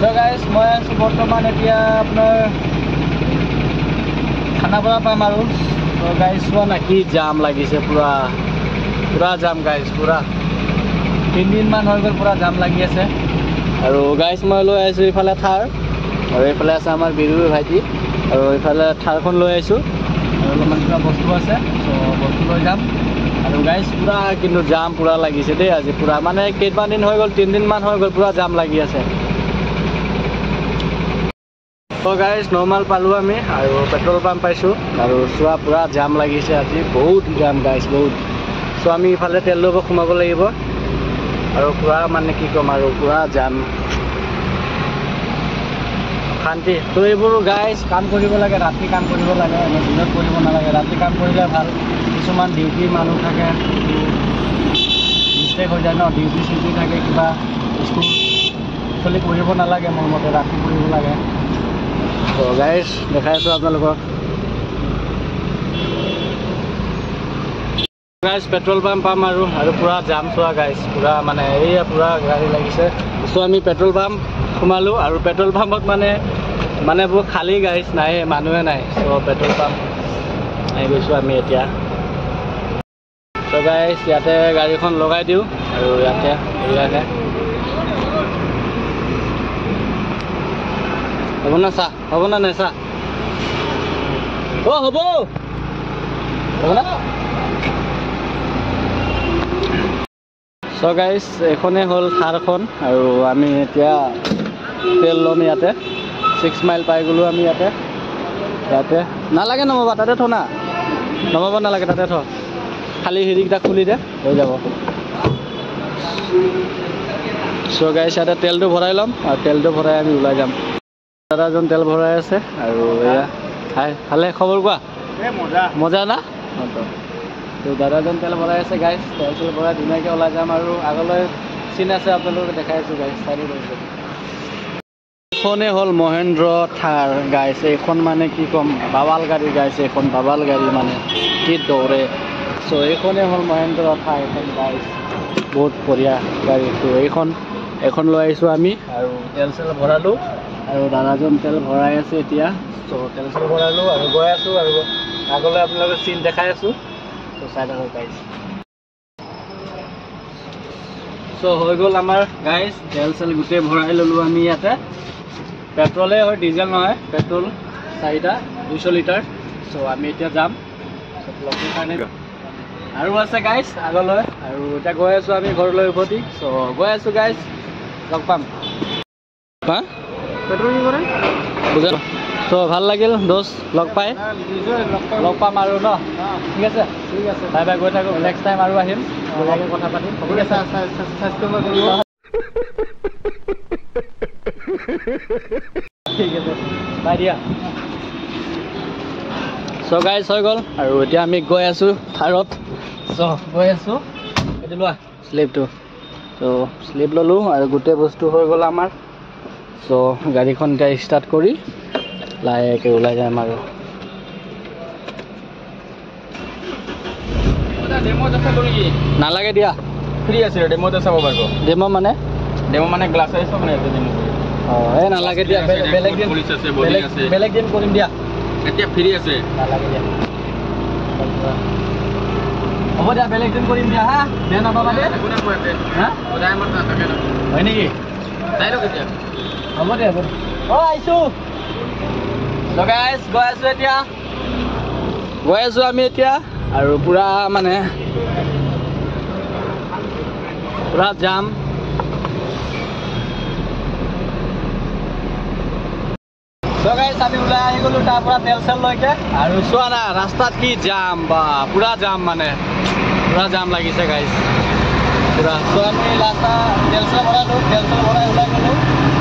So guys, মই আছো বৰ্তমান এতিয়া আপোনাৰ খানাপাৰা পাম আৰু so guys চোৱা না কি জাম লাগিছে পুৰা জাম guys পুৰা 3 দিন মান হৈ গ'ল পুৰা জাম লাগি আছে আৰু guys মই লৈ আহিছো ইফালে থাৰ আৰু ইফালে আছে আমাৰ বিৰু ভাইটি আৰু ইফালে থাৰখন লৈ আহিছো আৰু অলপমান কিবা বস্তু আছে so বস্তু লৈ যাম আৰু guys পুৰা কিন্তু জাম পুৰা লাগিছে দেই আজি পুৰা মানে কেইটামান দিন হৈ গ'ল 3 দিন মান হৈ গ'ল পুৰা জাম লাগি আছে So guys, normal palu ami aru petrol pump paisu aru sua pura jam lagise aji bahut jam guys bahut so ami ifale tel lobo khumabo lagibo aru pura mane ki kom aru pura jam khanti to eburu guys kam koribo lage rati kam koribo lage ene dinot koribo na lage rati kam korile bhal kisuman duty manu thake mistake hoy jay no duty duty thake kiba school choli koribo na lage mon mote rati koribo lage So guys, দেখাই আছো আপোনালোকক guys petrol pump পাম আৰু পুৰা জাম চোৱা guys পুৰা মানে এইয়া পুৰা গাড়ী লাগিছে সো আমি পেট্ৰল পাম্প সোমালো আৰু পেট্ৰল পাম্পত মানে বহুত খালি guys নাই মানুহে নাই সো পেট্ৰল পাম্প আই গৈছো আমি এতিয়া সো guys ইয়াতে গাড়ীখন লগাই দিও আৰু ইয়াতে এৰিয়াকে Hobona sa, hobona na sa. Oh, hobo. Hobona. So guys, ekhone hol tharkhon aru ami etia tel lom yate 6 mile pai gulu ami yate na lage nomaba tate thona nomaba na lage tate tho khali hiri ta khuli de hoi jabo So guys yate tel to bhorai lom aru tel to bhorai ami ulai jam দাদাজন তেল ভৰাই আছে আৰু এয়া হাই ভালে খবৰ কোৱা এ মজা না তো দাদাজন তেল ভৰাই আছে গাইস তেল ভৰাই ধুনীয়াকৈ ওলাই যাম আৰু আগলৈ চিন আছে আপোনালোকক দেখাই আছো গাইস চাৰি গৈছে এখনে হল মহেন্দ্ৰ থাৰ গাইস এখন মানে কি কম বাবাল গাড়ী গাইস এখন বাবাল গাড়ী মানে কি দৌৰে সো এখনে হল মহেন্দ্ৰ থাৰ এখন গাইস বহুত বঢ়িয়া গাড়ী তো এখন লৈ আহিছো আমি আৰু তেল চেল ভৰালো আৰু দাদাজন তেল ভৰাই আছে এতিয়া সো তেল চেল ভৰালো আৰু গৈ আছো আৰু আগলৈ আপোনালোকক চিন দেখাই আছো তো চাই থাকক গাইস সো হৈ গ'ল আমাৰ গাইস তেল চেল গুটে ভৰাই ললো আমি ইয়াতে পেট্ৰলে হয় ডিজেল নহয় পেট্ৰল 4টা 200 লিটাৰ সো আমি এতিয়া যাম সব লগৰ কাৰণে আৰু আছে গাইস আগলৈ আৰু এটা গৈ আছো আমি ঘৰলৈ উভতি সো গৈ আছো গাইস লগ পাম হা পেট্ৰল কি কৰে বুঝা সো ভাল লাগিল দোস্ত লগ পাই লগ পাম আৰু ন ঠিক আছে বাই বাই গৈ থাকো নেক্সট টাইম আৰু আহিম ভালকে কথা পাতিম ঠিক আছে সাবস্ক্ৰাইব কৰিব ঠিক আছে বাই দিয়া সো গাইস হৈ গ'ল আৰু এতিয়া আমি গৈ আছো থাৰত সো গৈ আছো এটো লোৱা স্লিপটো তো স্লিপ ললো আৰু গুটে বস্তু হৈ গ'ল আমাৰ সো গাড়ীখন এতিয়া ষ্টাৰ্ট কৰি লাহেকে ওলাই যাম আৰু ডেমো দেখা কৰি কি নালাগে দিয়া ফ্ৰী আছে ডেমো দেখা পাবো ডেমো মানে গ্লাছ আছে মানে ডেমো কৰি এ নালাগে দিয়া বেলেগ দিন পুলিশ আছে বডি আছে বেলেগ দিন কৰিম দিয়া এতিয়া ফ্ৰী আছে নালাগে দিয়া হ'ব দিয়া বেলেগ দিন কৰিম দিয়া হা দেন নাপাবা দে কোনে কৈছে হা ওলাই আমাৰ থাকে না হয় নেকি চাই লও কেতিয়া হ'ব দে অ আইছো সো গাইস গৈ আছো আমি এতিয়া আৰু পুৰা মানে পুৰা জাম সো গাইস আমি ওলাই আহি গলো তাৰ পৰা তেল চেল লৈকে আৰু চোৱা না ৰাস্তাত কি জাম বা পুৰা জাম মানে পুৰা জাম লাগিছে গাইস পুৰা সো আমি ৰাস্তা তেল চেল ভৰাই ওলাই গলো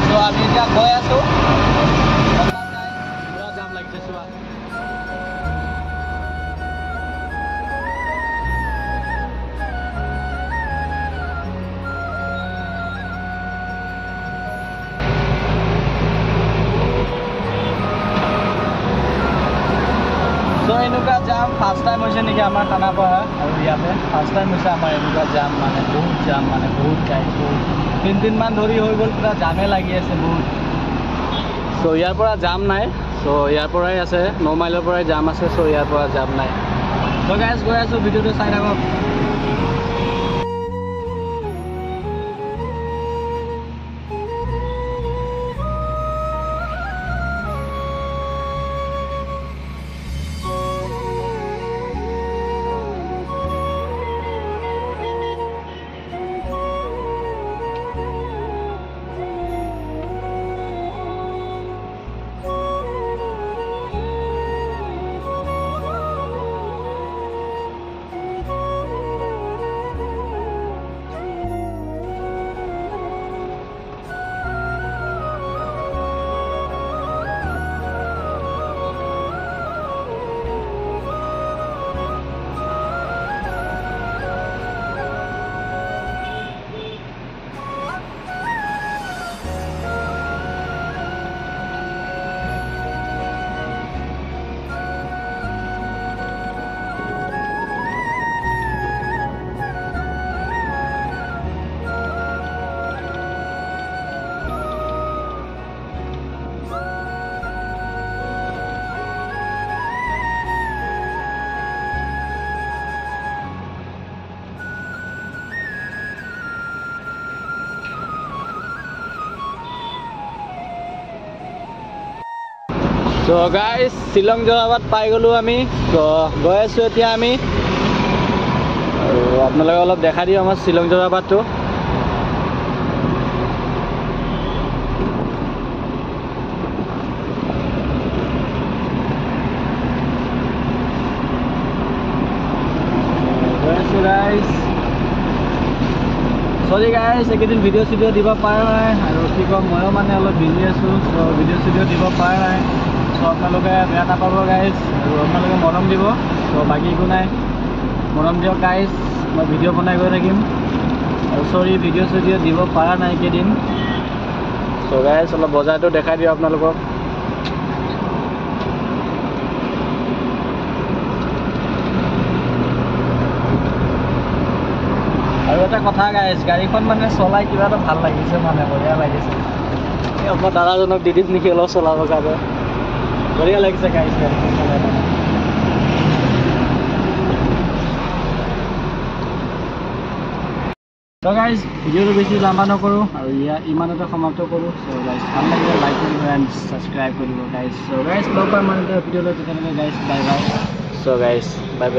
সো আমি এতিয়া গৈ আছো পুৰা জাম লাগিছে চোৱা So এনেকুৱা জাম ফাৰ্ষ্ট টাইম হৈছে নেকি আমাৰ খানাপাৰা আৰু ইয়াতে ফাৰ্ষ্ট টাইম হৈছে আমাৰ এনেকুৱা জাম মানে বহুত গাড়ী 3 দিন মান ধৰি হৈ গ'ল পুৰা জামে লাগি আছে বহুত চ' ইয়াৰ পৰা জাম নাই চ' ইয়াৰ পৰাই আছে 9 মাইলৰ পৰাই জাম আছে চ' ইয়াৰ পৰা জাম নাই চ' গাইজ গৈ আছোঁ ভিডিঅ'টো চাই থাকক So guys, Shillong Jorabat পাই গলো আমি তো গৈ আছো এতিয়া আমি আৰু আপোনালোকে অলপ দেখা দিও আমাৰ Shillong Jorabatটো guys sorry guys একেদিন ভিডিও দিব পৰা নাই আৰু কি কম ময়ো মানে অলপ বিজি আছো তো ভিডিও দিব পৰা নাই তো আপোনালোকে বেয়া নাপাব গাইজ আৰু আপোনালোকে মৰম দিব তো বাকী একো নাই মৰম দিয়ক গাইজ মই ভিডিও বনাই গৈ থাকিম আৰু সৰি ভিডিও দিব পৰা নাই একেদিন তো গাইজ অলপ বজাৰটো দেখাই দিওঁ আপোনালোকক আৰু এটা কথা গাইজ গাড়ীখন মানে চলাই কিবা এটা ভাল লাগিছে মানে বঢ়িয়া লাগিছে আপোনাৰ দাদাজনক দি দিম নেকি অলপ চলাবৰ কাৰণে বঢ়িয়া লাগিছে গাইজ গাড়ীখন চলাই তো গাইজ ভিডিঅ'টো বেছি লম্বা নকৰোঁ আৰু ইমানতে সমাপ্ত কৰোঁ চ' গাইজ ভাল লাগিলে লাইক কৰিব এণ্ড ছাবস্ক্ৰাইব কৰিব গাইজ চ' গাইজ লগ পাম মানে ভিডিঅ'লৈ তেতিয়ালৈকে গাইজ বাই বাই চ' গাইজ বাই বাই